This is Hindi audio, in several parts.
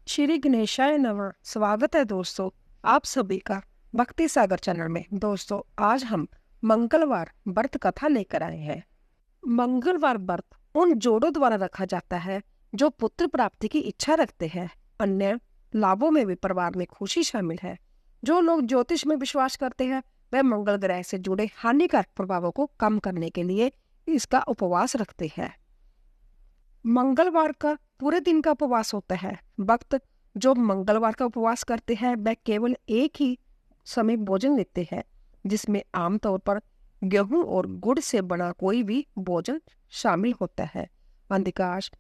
श्री गणेशाय नमः। स्वागत है दोस्तों आप सभी का भक्ति सागर चैनल में। दोस्तों आज हम मंगलवार व्रत कथा लेकर आए हैं। मंगलवार व्रत उन जोड़ों द्वारा रखा जाता है जो पुत्र प्राप्ति की इच्छा रखते हैं। अन्य लाभों में भी परिवार में खुशी शामिल है। जो लोग ज्योतिष में विश्वास करते हैं वह मंगल ग्रह से जुड़े हानिकारक प्रभावों को कम करने के लिए इसका उपवास रखते हैं। मंगलवार का पूरे दिन का उपवास होता है। भक्त जो मंगलवार का उपवास करते हैं वह केवल एक ही समय भोजन लेते हैं, जिसमें आमतौर पर गेहूं और गुड़ से बना कोई भी भोजन शामिल होता है। अधिकांश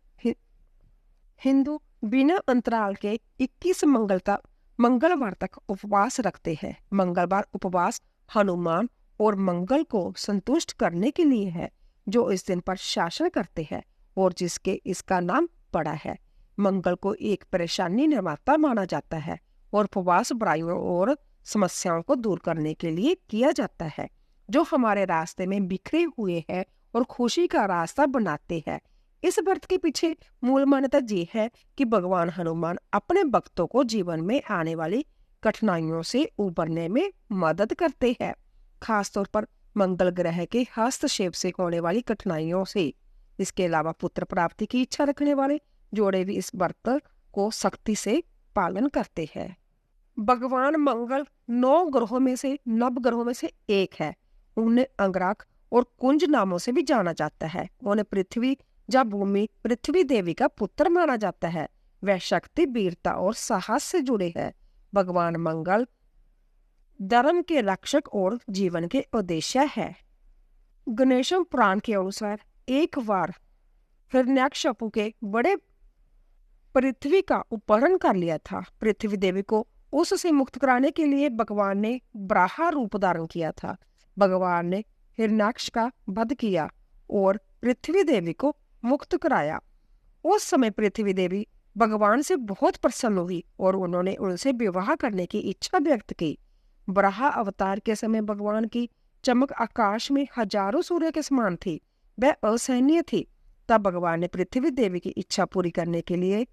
हिंदू बिना अंतराल के 21 मंगलवार तक उपवास रखते हैं। मंगलवार उपवास हनुमान और मंगल को संतुष्ट करने के लिए है, जो इस दिन पर शासन करते हैं और जिसके इसका नाम पड़ा है। मंगल को एक परेशानी निर्माता माना जाता है और उपवास बुराइयों और समस्याओं को दूर करने के लिए किया जाता है, जो हमारे रास्ते में बिखरे हुए हैं और खुशी का रास्ता बनाते हैं। इस व्रत के पीछे मूल मान्यता ये है कि भगवान हनुमान अपने भक्तों को जीवन में आने वाली कठिनाइयों से उबरने में मदद करते हैं, खासतौर पर मंगल ग्रह के हस्तक्षेप से होने वाली कठिनाइयों से। इसके अलावा पुत्र प्राप्ति की इच्छा रखने वाले जोड़े भी इस व्रत को सख्ती से पालन करते हैं। भगवान मंगल 9 ग्रहों में से नवग्रहों में से एक है। उन्हें अंगारक और कुंज नामों से भी जाना जाता है। उन्हें पृथ्वी या भूमि पृथ्वी देवी का पुत्र माना जाता है। वह शक्ति, वीरता और साहस से जुड़े हैं। भगवान मंगल धर्म के रक्षक और जीवन के उद्देश्य है। गणेशम पुराण के अनुसार एक बार हिरण्याकश्यपु के बड़े पृथ्वी का अपहरण कर लिया था। पृथ्वी देवी को उससे मुक्त कराने के लिए भगवान ने बराह रूप धारण किया था। भगवान ने हिरण्याक्ष का वध किया और पृथ्वी देवी को मुक्त कराया। उस समय पृथ्वी देवी भगवान से बहुत प्रसन्न हुई और उन्होंने उनसे विवाह करने की इच्छा व्यक्त की। बराह अवतार के समय भगवान की चमक आकाश में हजारों सूर्य के समान थी। वह असहनीय थी। तब भगवान ने पृथ्वी देवी की इच्छा पूरी करने के लिए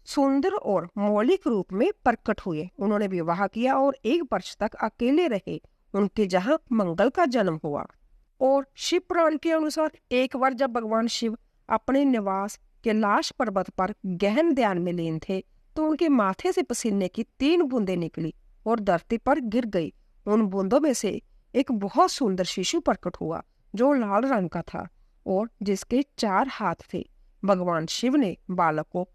सुंदर और मौलिक रूप में प्रकट हुए। उन्होंने विवाह किया और 1 वर्ष तक अकेले रहे। उनके जहां मंगल का जन्म हुआ। और शिव पुराण के अनुसार एक बार जब भगवान शिव अपने निवास कैलाश पर्वत पर गहन ध्यान में लीन थे, तो उनके माथे से पसीने की 3 बूंदें निकली और धरती पर गिर गई। उन बूंदों में से एक बहुत सुंदर शिशु प्रकट हुआ, जो लाल रंग का था और जिसके 4 हाथ थे। भगवान शिव ने बालक को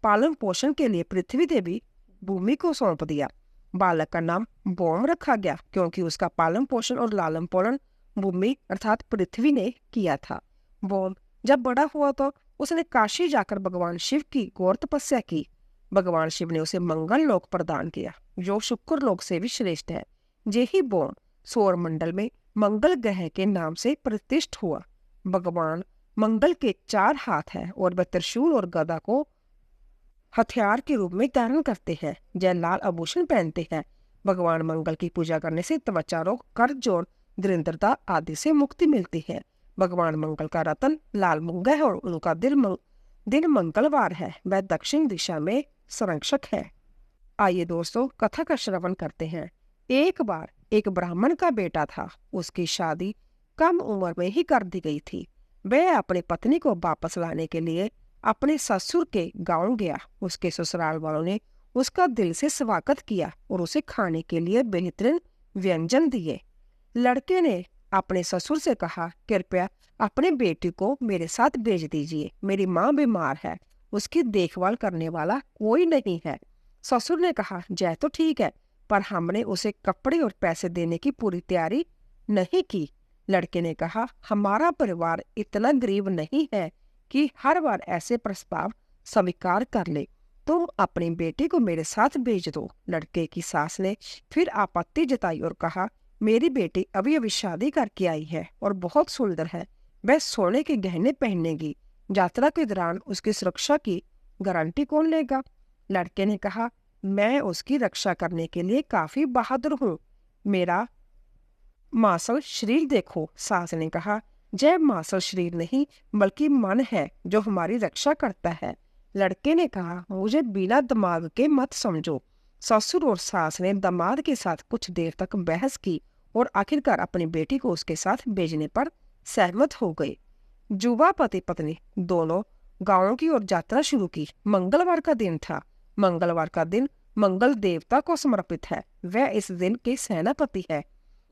पालन पोषण के लिए पृथ्वी देवी भूमि को सौंप दिया। बालक का नाम बोम रखा गया, क्योंकि उसका पालन पोषण और लालन पालन भूमि अर्थात पृथ्वी ने किया था। बोम जब बड़ा हुआ तो उसने काशी जाकर भगवान शिव की घोर तपस्या की। भगवान शिव ने उसे मंगल लोक प्रदान किया, जो शुक्र लोक से भी श्रेष्ठ है। यही बोम सौर मंडल में मंगल ग्रह के नाम से प्रतिष्ठित हुआ। भगवान मंगल के 4 हाथ हैं और वह त्रिशूल और गदा को हथियार के रूप में धारण करते हैं। जय लाल आभूषण पहनते हैं। भगवान मंगल की पूजा करने से त्वचा रोग, कर्ज और दरिद्रता आदि से मुक्ति मिलती है। भगवान मंगल का रतन लाल मूंगा है और उनका दिन मंगलवार है। वह दक्षिण दिशा में संरक्षक है। आइए दोस्तों कथा का श्रवण करते हैं। एक बार एक ब्राह्मण का बेटा था। उसकी शादी कम उम्र में ही कर दी गई थी। वह अपनी पत्नी को वापस लाने के लिए अपने ससुर के गांव गया। उसके ससुराल वालों ने उसका दिल से स्वागत किया और उसे खाने के लिए बेहतरीन व्यंजन दिए। लड़के ने अपने ससुर से कहा, कृपया अपने बेटी को मेरे साथ भेज दीजिए। मेरी माँ बीमार है, उसकी देखभाल करने वाला कोई नहीं है। ससुर ने कहा, जय तो ठीक है, पर हमने उसे कपड़े और पैसे देने की पूरी तैयारी नहीं की। लड़के ने कहा, हमारा परिवार इतना गरीब नहीं है कि हर बार ऐसे प्रस्ताव स्वीकार कर ले। तुम अपनी बेटी को मेरे साथ भेज दो। लड़के की सास ने फिर आपत्ति जताई और कहा, मेरी बेटी अभी अभी शादी करके आई है और बहुत सुंदर है। वह सोने के गहने पहनेगी। यात्रा के दौरान उसकी सुरक्षा की गारंटी कौन लेगा? लड़के ने कहा, मैं उसकी रक्षा करने के लिए काफी बहादुर हूँ। मेरा मांसल शरीर देखो। सास ने कहा, जय मांसल शरीर नहीं बल्कि मन है जो हमारी रक्षा करता है। लड़के ने कहा, मुझे बिना दिमाग के मत समझो। ससुर और सास ने दामाद के साथ कुछ देर तक बहस की और आखिरकार अपनी बेटी को उसके साथ भेजने पर सहमत हो गए। युवा पति पत्नी दोनों गांवों की ओर यात्रा शुरू की। मंगलवार का दिन था। मंगलवार का दिन मंगल देवता को समर्पित है। वह इस दिन के सेनापति है।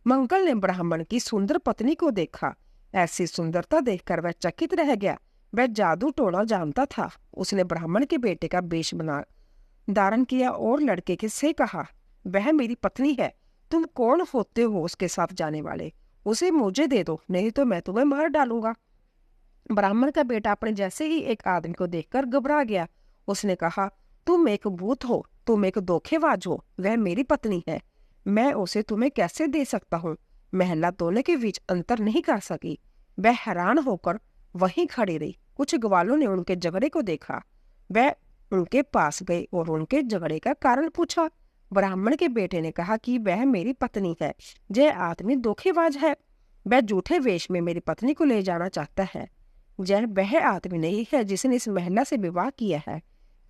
मंगल ने ब्राह्मण की सुंदर पत्नी को देखा। ऐसी सुंदरता देखकर वह चकित रह गया। वह जादू टोना जानता था। उसने ब्राह्मण के बेटे का वेश बना धारण किया और लड़के के से कहा, वह मेरी पत्नी है। तुम कौन होते हो उसके साथ जाने वाले? उसे मुझे दे दो, नहीं तो मैं तुम्हें मार डालूंगा। ब्राह्मण का बेटा अपने जैसे ही एक आदमी को देखकर घबरा गया। उसने कहा, तुम एक भूत हो, तुम एक धोखेबाज हो। वह मेरी पत्नी है, मैं उसे तुम्हें कैसे दे सकता हूँ? महिला दोनों के बीच अंतर नहीं कर सकी। वह हैरान होकर वहीं खड़ी रही। कुछ ग्वालों ने उनके झगड़े को देखा। वह उनके पास गए और उनके झगड़े का कारण पूछा। ब्राह्मण के बेटे ने कहा कि वह मेरी पत्नी है, यह आदमी धोखेबाज है। वह झूठे वेश में मेरी पत्नी को ले जाना चाहता है। यह वह आदमी नहीं है जिसने इस महिला से विवाह किया है।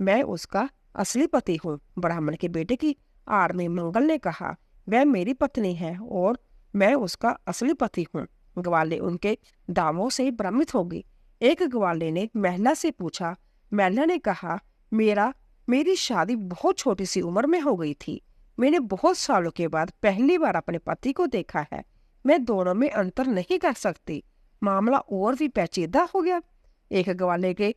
मैं उसका असली पति हूँ। ब्राह्मण के बेटे की आड़ में मंगल ने कहा, वह मेरी पत्नी है और मैं उसका असली पति हूँ। ग्वाले उनके दावों से भ्रमित हो गई। एक ग्वाले ने महिला से पूछा। महिला ने कहा, मेरी शादी बहुत छोटी सी उम्र में हो गई थी। मैंने बहुत सालों के बाद पहली बार अपने पति को देखा है। मैं दोनों में अंतर नहीं कर सकती। मामला और भी पेचीदा हो गया। एक ग्वाले के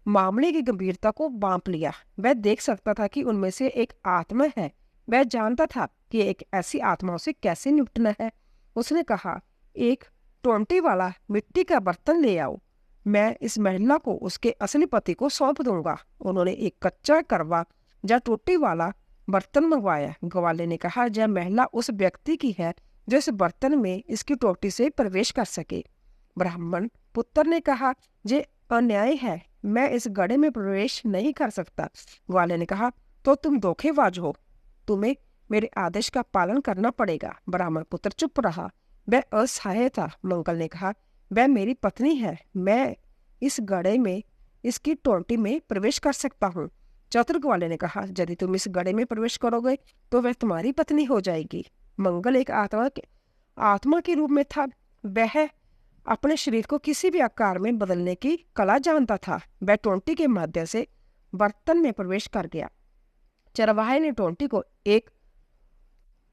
मामले की गंभीरता को बांप लिया। वह देख सकता था कि उनमें से एक आत्मा है। वह जानता था कि एक ऐसी आत्माओं से कैसे निपटना है। उसने कहा, एक टोंटी वाला मिट्टी का बर्तन ले आओ। मैं इस महिला को उसके असली पति को सौंप दूंगा। उन्होंने एक कच्चा करवा या टोटी वाला बर्तन मंगवाया। ग्वाले ने कहा, यह महिला उस व्यक्ति की है जो इस बर्तन में इसकी टोटी से प्रवेश कर सके। ब्राह्मण पुत्र ने कहा, ये अन्याय है, मैं इस गड्ढे में प्रवेश नहीं कर सकता। ग्वाले ने कहा, तो तुम धोखेबाज हो, तुम्हें मेरे आदेश का पालन करना पड़ेगा। ब्राह्मण पुत्र चुप रहा। वह असहाय था। मंगल ने कहा, वह मेरी पत्नी है, मैं इस गड्ढे में इसकी टोटी में प्रवेश कर सकता हूँ। चतुर ग्वाले ने कहा, यदि तुम इस गड्ढे में प्रवेश करोगे तो वह तुम्हारी पत्नी हो जाएगी। मंगल एक आत्मा के रूप में था। वह अपने शरीर को किसी भी आकार में बदलने की कला जानता था। वह टोंटी के माध्यम से बर्तन में प्रवेश कर गया। चरवाहे ने टोंटी को एक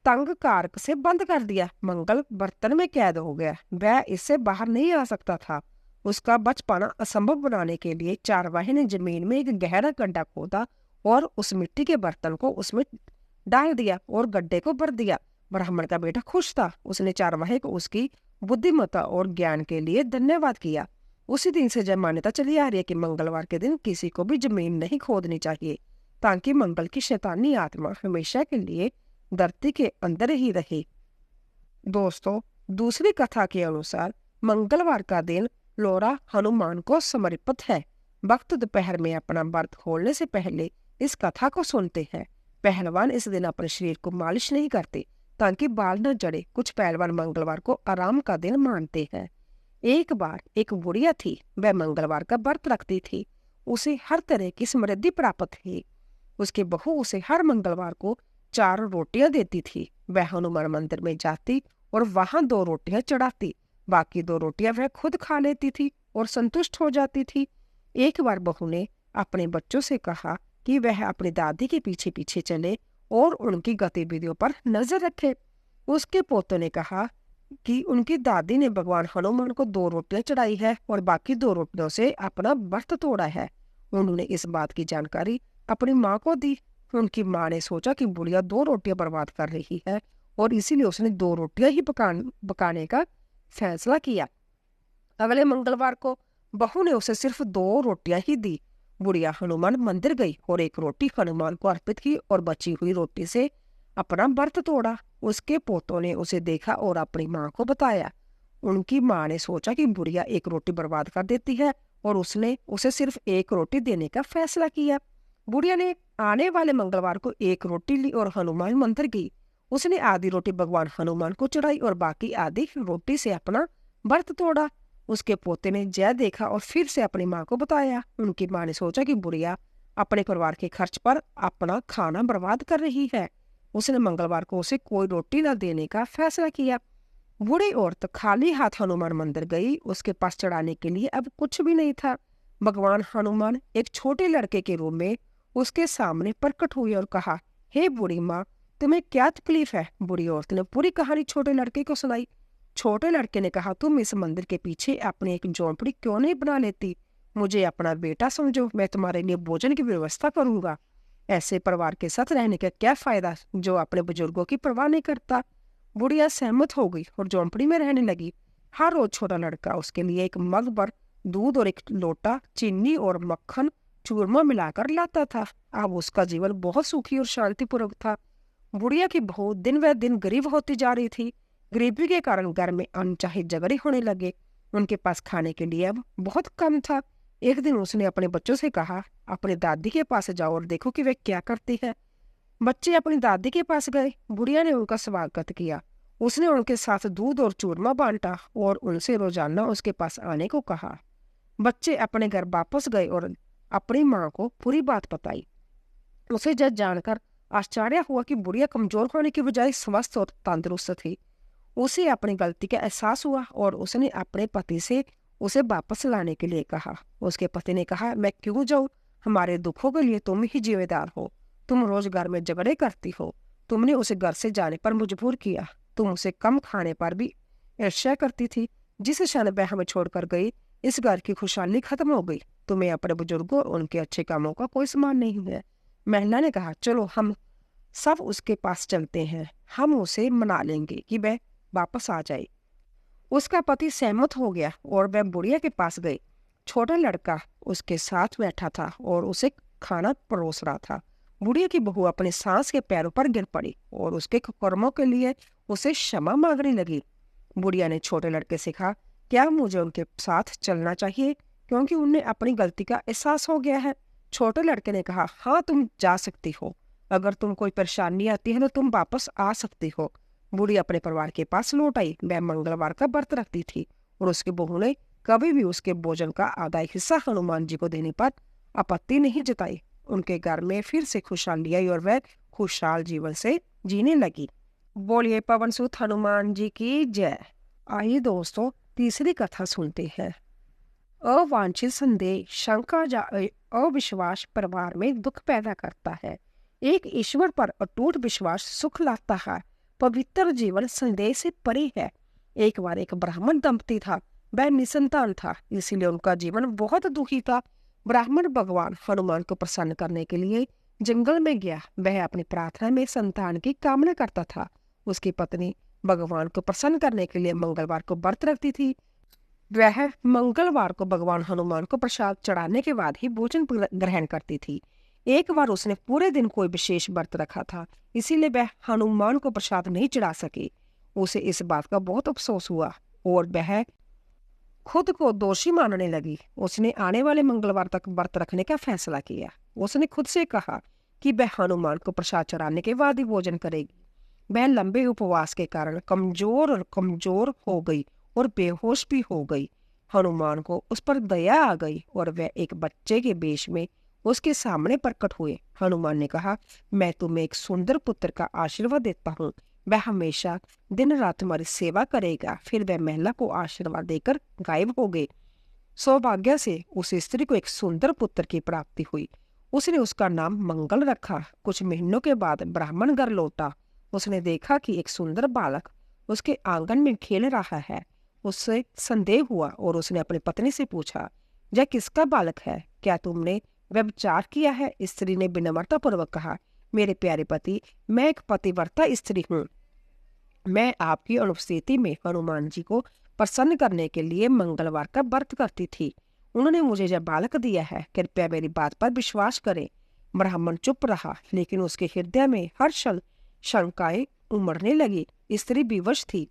तंग कारक से बंद कर दिया। मंगल बर्तन में कैद हो गया। वह इससे बाहर नहीं आ सकता था। उसका बच पाना असंभव बनाने के लिए चरवाहे ने जमीन में एक गहरा गड्ढा खोदा और उस मिट्टी के बर्तन को उसमें डाल दिया और गड्ढे को भर दिया। ब्राह्मण का बेटा खुश था। उसने चरवाहे को उसकी बुद्धिमत्ता और ज्ञान के लिए धन्यवाद किया। उसी दिन से जब मान्यता चली आ रही है कि मंगलवार के दिन किसी को भी जमीन नहीं खोदनी चाहिए, ताकि मंगल की शैतानी आत्मा हमेशा के लिए धरती के अंदर ही रहे। दोस्तों, दूसरी कथा के अनुसार मंगलवार का दिन लोरा हनुमान को समर्पित है। भक्त दोपहर में अपना व्रत खोलने से पहले इस कथा को सुनते हैं। पहलवान इस दिन अपने शरीर को मालिश नहीं करते ताकि बाल न जड़े। कुछ पहलवान मंगलवार को आराम का दिन मानते हैं। एक बार एक बुढ़िया थी। वह मंगलवार का व्रत रखती थी। उसे हर तरह की समृद्धि प्राप्त थी। उसकी बहू उसे हर मंगलवार को 4 रोटियां देती थी। वह हनुमान मंदिर में जाती और वहां 2 रोटियां चढ़ाती। बाकी 2 रोटियां वह खुद खा लेती थी और संतुष्ट हो जाती थी। एक बार बहू ने अपने बच्चों से कहा कि वह अपनी दादी के पीछे पीछे चले और उनकी गतिविधियों पर नजर रखे। उसके पोतों ने कहा कि उनकी दादी ने भगवान हनुमान को 2 रोटियां चढ़ाई है और बाकी 2 रोटियों से अपना व्रत तोड़ा है। उन्होंने इस बात की जानकारी अपनी माँ को दी। उनकी माँ ने सोचा कि बुढ़िया 2 रोटियां बर्बाद कर रही है और इसीलिए उसने 2 रोटियां ही पकाने का फैसला किया। अगले मंगलवार को बहू ने उसे सिर्फ 2 रोटियां ही दी। बुढ़िया हनुमान मंदिर गई और 1 रोटी हनुमान को अर्पित की और बची हुई रोटी से अपना व्रत तोड़ा। उसके पोतों ने उसे देखा और अपनी माँ को बताया। उनकी माँ ने सोचा कि बुढ़िया 1 रोटी बर्बाद कर देती है और उसने उसे सिर्फ 1 रोटी देने का फैसला किया। बुढ़िया ने आने वाले मंगलवार को 1 रोटी ली और हनुमान मंदिर गई। उसने आधी रोटी भगवान हनुमान को चढ़ाई और बाकी आधी रोटी से अपना व्रत तोड़ा। उसके पोते ने जय देखा और फिर से अपनी माँ को बताया। उनकी माँ ने सोचा कि बुढ़िया अपने परिवार के खर्च पर अपना खाना बर्बाद कर रही है। उसने मंगलवार को उसे कोई रोटी न देने का फैसला किया। बूढ़ी औरत खाली हाथ हनुमान मंदिर गई। उसके पास चढ़ाने के लिए अब कुछ भी नहीं था। भगवान हनुमान एक छोटे लड़के के रूप में उसके सामने प्रकट हुए और कहा, हे बूढ़ी माँ, तुम्हें क्या तकलीफ है? बूढ़ी औरत ने पूरी कहानी छोटे लड़के को सुनाई। छोटे लड़के ने कहा, तुम इस मंदिर के पीछे अपनी एक झोंपड़ी क्यों नहीं बना लेती? मुझे अपना बेटा समझो, मैं तुम्हारे लिए भोजन की व्यवस्था करूंगा। ऐसे परिवार के साथ रहने का क्या फायदा जो अपने बुजुर्गों की परवाह नहीं करता। बुढ़िया सहमत हो गई और झोंपड़ी में रहने लगी। हर रोज छोटा लड़का उसके लिए एक मग भर दूध और एक लोटा चीनी और मक्खन चूरमा मिलाकर लाता था। अब उसका जीवन बहुत सुखी और शांतिपूर्वक था। बुढ़िया की बहू दिन व दिन गरीब होती जा रही थी। गरीबी के कारण घर में अनचाहे झगड़े होने लगे। उनके पास खाने के लिए अब बहुत कम था। एक दिन उसने अपने बच्चों से कहा, अपनी दादी के पास जाओ और देखो कि वे क्या करती है। बच्चे अपनी दादी के पास गए। बुढ़िया ने उनका स्वागत किया। उसने उनके साथ दूध और चूरमा बांटा और उनसे रोजाना उसके पास आने को कहा। बच्चे अपने घर वापस गए और अपनी माँ को पूरी बात बताई। उसे जज जानकर आश्चर्य हुआ कि बुढ़िया कमजोर होने की बजाय स्वस्थ और तंदुरुस्त थी। उसे अपनी गलती का एहसास हुआ और उसने अपने पति से उसे वापस लाने के लिए कहा। उसके पति ने कहा, मैं क्यों जाऊं? हमारे दुखों के लिए तुम ही जिम्मेदार हो। तुम रोज घर में झगड़े करती हो। तुमने उसे घर से जाने पर मजबूर किया। तुम उसे कम खाने पर भी ईर्ष्या करती थी। जिस क्षण वह हमें छोड़कर गई, इस घर की खुशहाली खत्म हो गई। तुम्हें अपने बुजुर्गों और उनके अच्छे कामों का कोई सम्मान नहीं है। महिला ने कहा, चलो हम सब उसके पास चलते हैं। हम उसे मना लेंगे कि वह वापस आ जाए। उसका पति सहमत हो गया और वह बुढ़िया के पास गई। छोटा लड़का उसके साथ बैठा था और उसे खाना परोस रहा था। बुढ़िया की बहू अपने सास के पैरों पर गिर पड़ी और उसके कर्मों के लिए उसे क्षमा मांगने लगी। बुढ़िया ने छोटे लड़के से कहा, क्या मुझे उनके साथ चलना चाहिए क्योंकि उन्हें अपनी गलती का एहसास हो गया है? छोटे लड़के ने कहा, हाँ तुम जा सकती हो। अगर तुम कोई परेशानी आती है तो तुम वापस आ सकती हो। बूढ़ी अपने परिवार के पास लौट आई। वह मंगलवार का व्रत रखती थी और उसकी बहू ने कभी भी उसके भोजन का आधा हिस्सा हनुमान जी को देने पर आपत्ति नहीं जताई। उनके घर में फिर से खुशहाली आई और वह खुशहाल जीवन से जीने लगी। बोलिए पवन सुत हनुमान जी की जय। आइए दोस्तों, तीसरी कथा सुनते हैं। अवांछित संदेह, शंका या अविश्वास परिवार में दुख पैदा करता है। एक ईश्वर पर अटूट विश्वास सुख लाता है। पवित्र जीवन संदेह से परे है। एक बार एक ब्राह्मण दंपति था। वह निसंतान था, इसीलिए उनका जीवन बहुत दुखी था। ब्राह्मण भगवान हनुमान को प्रसन्न करने के लिए जंगल में गया। वह अपनी प्रार्थना में संतान की कामना करता था। उसकी पत्नी भगवान को प्रसन्न करने के लिए मंगलवार को व्रत रखती थी। वह मंगलवार को भगवान हनुमान को प्रसाद चढ़ाने के बाद ही भोजन ग्रहण करती थी। एक बार उसने पूरे दिन कोई विशेष व्रत रखा था, इसीलिए वह हनुमान को प्रसाद नहीं चढ़ा सकी। उसे इस बात का बहुत अफसोस हुआ और वह खुद को दोषी मानने लगी। उसने आने वाले मंगलवार तक व्रत रखने का फैसला किया। उसने खुद से कहा कि वह हनुमान को प्रसाद चढ़ाने के बाद ही भोजन करेगी। वह लंबे उपवास के कारण कमजोर हो गई और बेहोश भी हो गई। हनुमान को उस पर दया आ गई और वह एक बच्चे के वेश में उसके सामने प्रकट हुए। हनुमान ने कहा, मैं तुम्हें एक सुंदर पुत्र का आशीर्वाद देता हूँ। वह हमेशा दिन रात तुम्हारी सेवा करेगा। फिर वह महिला को आशीर्वाद देकर गायब हो गई। सौभाग्य से उस स्त्री को एक सुंदर पुत्र की प्राप्ति हुई। उसने उसका नाम मंगल रखा। कुछ महीनों के बाद ब्राह्मण घर लौटा। उसने देखा कि एक सुंदर बालक उसके आंगन में खेल रहा है। उससे संदेह हुआ और उसने अपनी पत्नी से पूछा, यह किसका बालक है? क्या तुमने व्यभिचार किया है? स्त्री ने विनम्रता पूर्वक कहा, मेरे प्यारे पति, मैं एक पतिव्रता स्त्री हूँ। मैं आपकी अनुपस्थिति में हनुमान जी को प्रसन्न करने के लिए मंगलवार का व्रत करती थी। उन्होंने मुझे यह बालक दिया है। कृपया मेरी बात पर विश्वास करें। ब्राह्मण चुप रहा, लेकिन उसके हृदय में हर क्षण शंकाएं उमड़ने लगी। स्त्री विवश थी।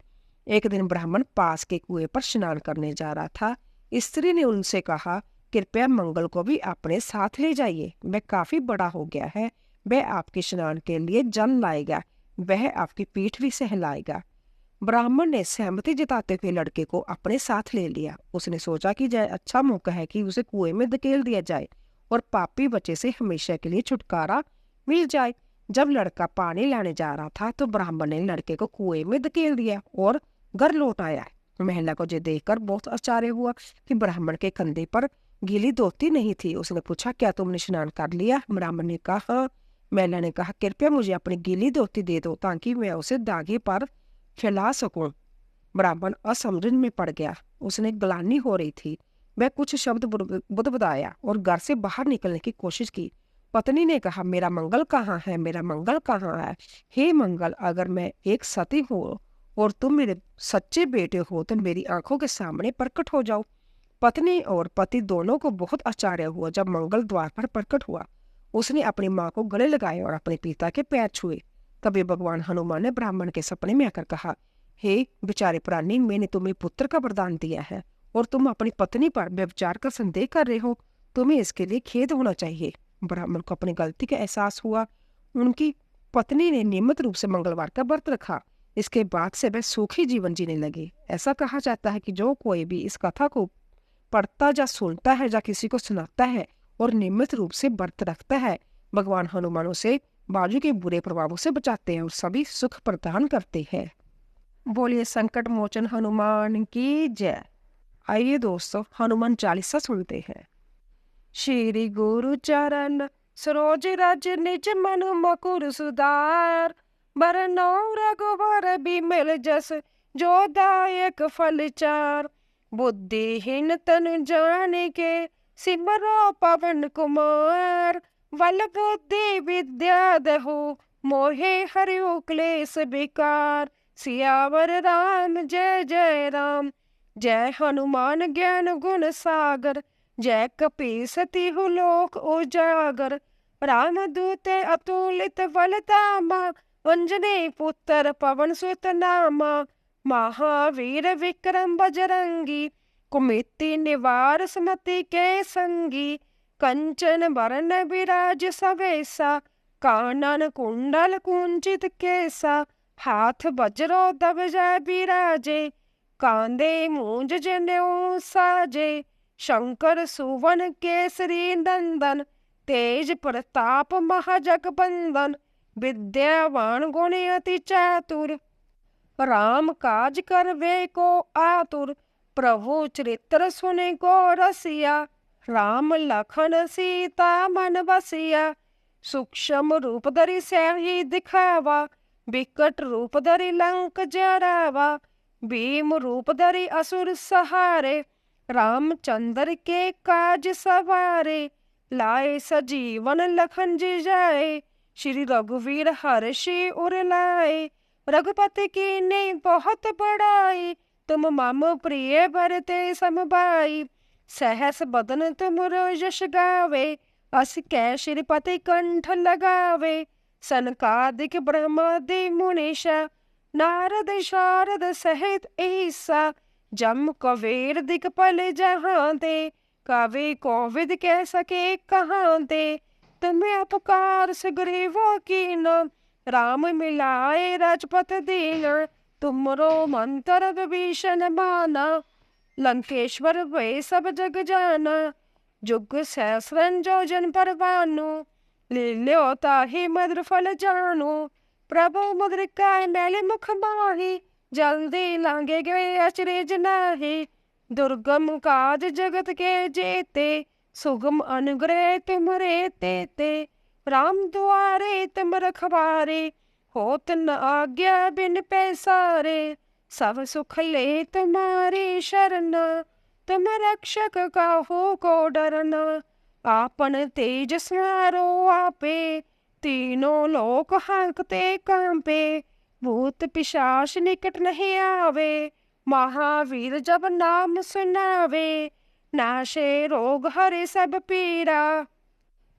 एक दिन ब्राह्मण पास के कुएं पर स्नान करने जा रहा था। स्त्री ने उनसे कहा, कृपया मंगल को भी अपने साथ ले जाइए। वह काफी बड़ा हो गया है। वह आपके स्नान के लिए जल लाएगा। वह आपकी पीठ भी सहलाएगा। ब्राह्मण ने सहमति जताते हुए लड़के को अपने साथ ले लिया। उसने सोचा कि यह अच्छा मौका है कि उसे कुएं में धकेल दिया जाए और पापी बच्चे से हमेशा के लिए छुटकारा मिल जाए। जब लड़का पानी लाने जा रहा था तो ब्राह्मण ने लड़के को कुएं में धकेल दिया और घर लौट आया। महिला को ये देखकर बहुत आश्चर्य हुआ कि ब्राह्मण के कंधे पर गीली धोती नहीं थी। उसने पूछा, क्या तुमने स्नान कर लिया? ब्राह्मण ने कहा, हाँ। महिला ने कहा, कृपया मुझे अपनी गीली धोती दे दो ताकि मैं उसे दागे पर फैला सकूं। ब्राह्मण असमझ में पड़ गया। उसने ग्लानि हो रही थी। वह कुछ शब्द बुदबुदाया और घर से बाहर निकलने की कोशिश की। पत्नी ने कहा, मेरा मंगल कहाँ है? मेरा मंगल कहाँ है? हे मंगल, अगर मैं एक सती हूँ और तुम मेरे सच्चे बेटे हो तो मेरी आंखों के सामने प्रकट हो जाओ। पत्नी और पति दोनों को बहुत आश्चर्य हुआ जब मंगल द्वार पर प्रकट हुआ। उसने अपनी माँ को गले लगाए और अपने पिता के पैर छुए। तभी भगवान हनुमान ने ब्राह्मण के सपने में आकर कहा, हे बेचारे प्राणी, मैंने तुम्हें पुत्र का वरदान दिया है और तुम अपनी पत्नी पर व्यभिचार का संदेह कर रहे हो। तुम्हें इसके लिए खेद होना चाहिए। ब्राह्मण को अपनी गलती का एहसास हुआ। उनकी पत्नी ने नियमित रूप से मंगलवार का व्रत रखा। इसके बाद से वह सुखी जीवन जीने लगे। ऐसा कहा जाता है कि जो कोई भी इस कथा को पढ़ता या सुनता है या किसी को सुनाता है और नियमित रूप से व्रत रखता है, भगवान हनुमान उसे बाजू के बुरे प्रभावों से बचाते हैं और सभी सुख प्रदान करते हैं। बोलिए संकट मोचन हनुमान की जय। आइए दोस्तों, हनुमान चालीसा सुनते हैं। श्री गुरु चरण सरोज रज निज मन मकुर सुधार, बरनौ रघुवर बिमल जस जो दायक फल चार, बुद्धिहीन तन जाने के सिमरो पवन कुमार, बल बुद्धि विद्या दहु मोहे हरियो क्लेश विकार, सियावर राम जय जय राम। जय हनुमान ज्ञान गुण सागर, जय कपीसति हु लोक उजागर, राम दूते अतुलित बल धामा, अंजनी पुत्र पवन सुत नामा, महावीर विक्रम बजरंगी, कुमिति निवार सुमति के संगी, कंचन वरण विराज सवेसा, कानन कुंडल कुंचित केसा, हाथ वज्रो ध्वजा विराजे, कांधे मूंज जनेऊ साजे, शंकर सुवन केसरी नंदन, तेज प्रताप महाजगबंदन, विद्यावान गुण अति चातुर, राम काज करवे को आतुर, प्रभु चरित्र सुने को रसिया, राम लखन सीता मन बसिया, सूक्ष्म रूप धरि स्याही दिखावा, विकट रूप धरि लंक जरावा, भीम रूप धरि असुर सहारे, रामचंद्र के काज सवारे, लाए सजीवन लखन जी जाए, श्री रघुवीर हर्षि उर लाए, रघुपति की ने बहुत बड़ाई, तुम मम प्रिय भरते समभाई, सहस बदन तुमरो यश गावे, अस कै श्रीपति कंठ लगावे, सनकादिक ब्रह्मादि मुनीषा, नारद शारद सहित ईसा, जम कबीर दिक्पल जहाँ ते, कवि कोविद कह सके कहाँ ते, तुम्हें अपकार सुग्रीवा कीना, राम मिलाए राजपत दीना, तुमरो मंत्र विभीषण माना, लंकेश्वर वे सब जग जाना, जुग सहस्रन जो जन परवानु, लील्यो ताहि मधुर फल जानु, प्रभु मुद्रिका मैल मुख माही, जल्दी लांगे गए अचरेज नाही, दुर्गम काज जगत के जेते, सुगम अनुग्रह तुमरे तेते, राम दुआरे तुम रखवारे, होत न आज्ञा बिन पैसारे, सब सुख ले तुम्हारी शरण, तुम रक्षक काहू को डरना, आपन तेज स्मारो आपे, तीनों लोक हाँकते कांपे, भूत पिशाच निकट नहीं आवे, महावीर जब नाम सुनावे, नाशे रोग हरे सब पीरा,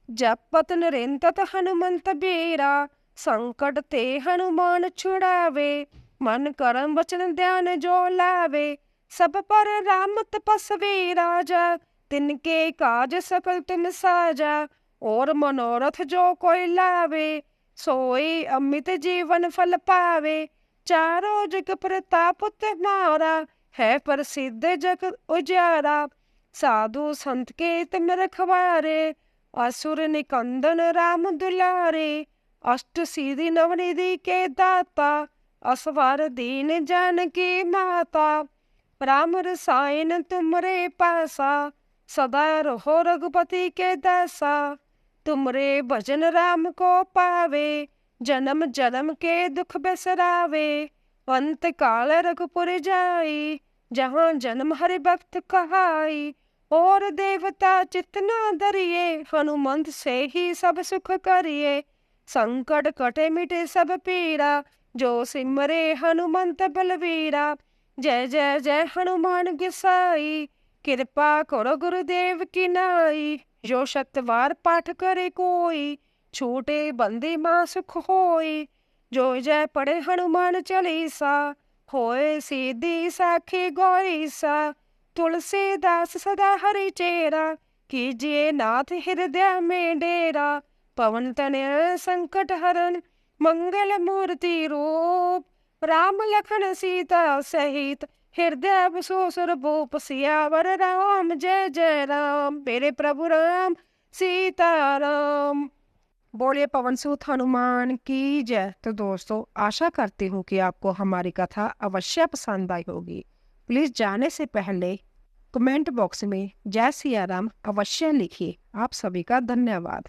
जपत निरंतर हनुमंत बीरा, संकट ते हनुमान छुड़ावे, मन करम वचन ध्यान जो लावे, सब पर राम तपस्वी राजा, तिनके काज सकल तुम साजा, और मनोरथ जो कोई लावे, सोई अमित जीवन फल पावे, चारों जग प्रताप तुम्हारा, है प्रसिद्ध जग उजारा। साधु संत के तुम रखवारे, असुर निकंदन राम दुलारे। अष्ट सिद्धि नवनिधि के दाता, असवार दीन जानकी माता। राम रसायन तुमरे पासा, सदा रहो रघुपति के दासा। तुमरे भजन राम को पावे, जन्म जन्म के दुख बिसरावे। अंत काल रघुपुर जाई, जहाँ जन्म हरि भक्त कहाई। और देवता चितना धरिए, हनुमंत से ही सब सुख करिए। संकट कटे मिटे सब पीड़ा, जो सिमरे हनुमंत बलवीरा। जय जय जय हनुमान गोसाई, कृपा करो गुरुदेव की नाई। जो शतवार पाठ करे कोई, छूटे बंदी मां सुख होई। जो जय पढ़े हनुमान चालीसा, होए सीधी साखी गौरीसा। तुलसीदास सदा हरि चेरा, कीजिए नाथ हृदय में डेरा। पवन तनय संकट हरन, मंगल मूर्ति रूप। राम लखन सीता सहित, हृदय बसोसुर भूप। सियावर राम जय जय राम, मेरे प्रभु राम सीताराम। बोलिए पवन सूत हनुमान की जय। तो दोस्तों, आशा करती हूँ कि आपको हमारी कथा अवश्य पसंद आई होगी। प्लीज जाने से पहले कमेंट बॉक्स में जय सिया राम अवश्य लिखिए। आप सभी का धन्यवाद।